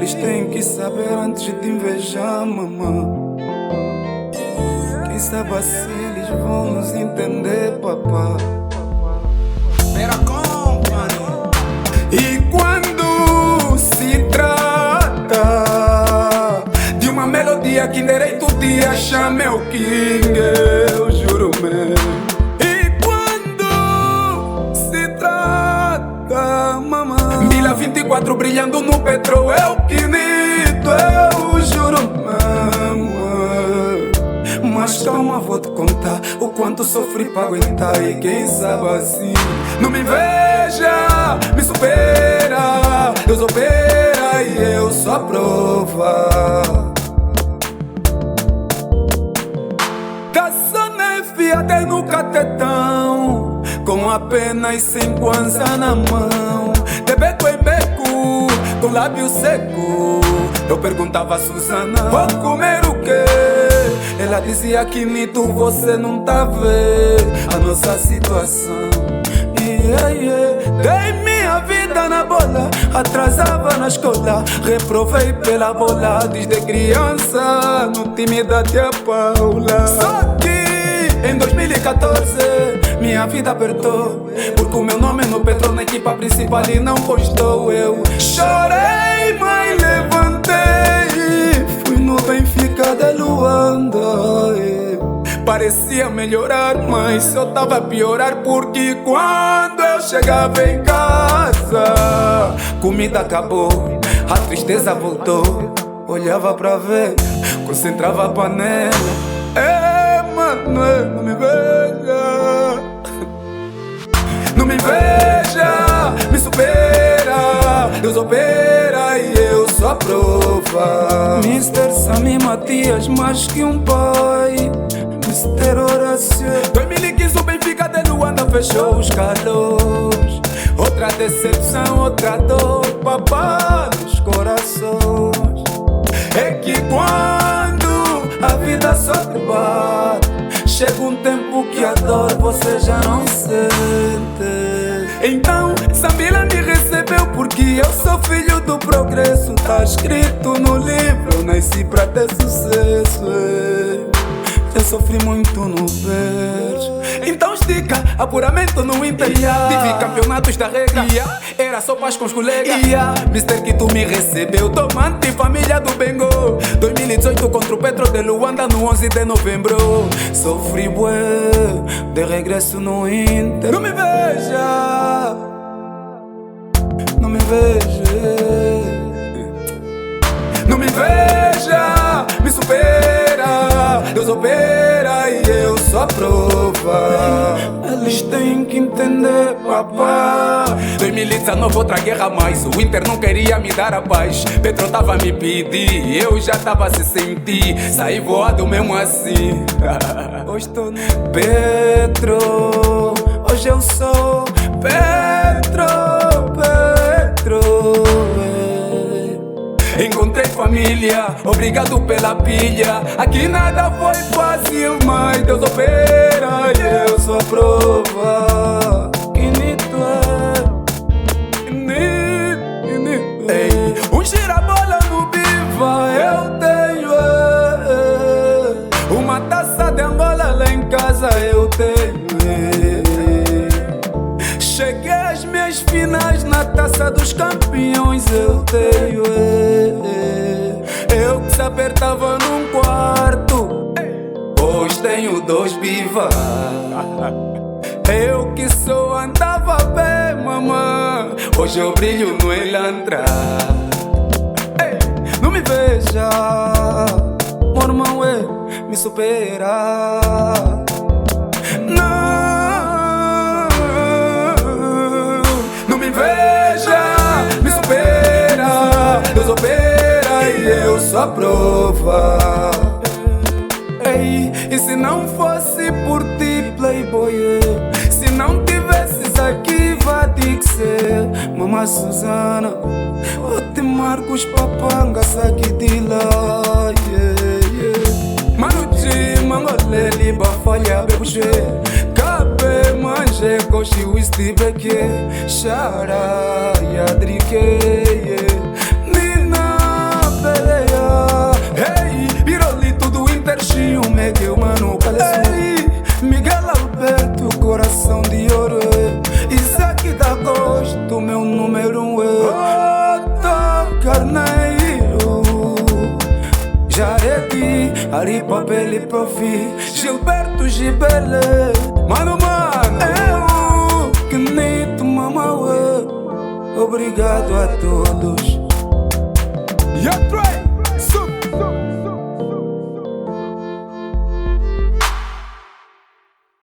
Eles têm que saber antes de invejar, mamã. Quem sabe assim eles vão nos entender, papá. E quando se trata de uma melodia que direito de achar meu king, eu juro mesmo. E quando se trata, mamãe, Mila 24 brilhando no petróleo, é o quinito, eu juro mesmo. Mas calma, vou te contar o quanto sofri pra aguentar. E quem sabe assim não me veja, me supera. Deus opera e eu sou a prova. Da neve até no catetão, com apenas 5 kwanza na mão, de beco em beco, com lábio seco. Eu perguntava a Susana, vou comer o quê? Ela dizia que mito, você não tá vendo a nossa situação. Dei minha vida na bola, atrasava na escola, reprovei pela bola desde criança, no time da tia Paula. Só que em 2014 minha vida apertou, porque o meu nome no petróleo na equipa principal e não constou. Eu chorei, mas levantei, fui no Benfica de Luanda. Parecia melhorar, mas só tava a piorar, porque quando eu chegava em casa, comida acabou, a tristeza voltou. Olhava pra ver, concentrava a panela. Mano, não me veja, não me veja, me supera. Deus opera e eu sou a prova. Mr. Sami Matias, mais que um pai, Mr. Horácio. 2015 o Benfica de Luanda fechou os calores. Outra decepção, outra dor, papá nos corações. É que quando a vida só te bate, chega um tempo que a dor você já não sente. Então Samila me recebeu porque eu sou filho do progresso. Tá escrito no livro, eu nasci pra ter sucesso. Eu sofri muito no verso. Então estica, apuramento no Inter. Tive campeonatos da regra, era só paz com os colegas. Mister que tu me recebeu, tomante família do Bengo. 2018 contra o Petro de Luanda no 11 de novembro. Sofri bué, de regresso no Inter. Não me veja, não me veja, não me veja, me supera. Deus opera e eu sou a prova. Eles têm que entender, papá. 2019 outra guerra mais, o Inter não queria me dar a paz. Petro tava a me pedir, eu já tava a se sentir. Saí voado mesmo assim. Hoje estou no Petro, hoje eu sou Petro. Encontrei família, obrigado pela pilha. Aqui nada foi fácil, mas Deus opera e eu sou a prova. Quinito é, um girabola no Biva eu tenho, uma taça de Angola lá em casa eu tenho. Cheguei às minhas finais na taça dos campeões eu tenho. Eu que se apertava num quarto, hoje tenho 2 Biva. Eu que só andava bem, mamã, hoje eu brilho no Elantra. Não me veja, meu irmão, me supera. Não me veja, me supera. Deus opera e eu sou a prova. E se não fosse por ti, playboy, se não tivesses aqui, vai ter que ser Mamãe Susana, ou te Marcos Papanga, saque de lá. Mano de mangole, liba, falha, bebuche, cabe, manje, coxi, whisky, beque, chara, yadrike, Nina, Ei, Miguel Alberto, coração de ouro. Isaac da Gosto, meu número 1. Otto Carneiro, Jaredi, Ari Papel e Profi, Gilberto Gibele. Mano, eu que nem tu mamauê. Obrigado a todos.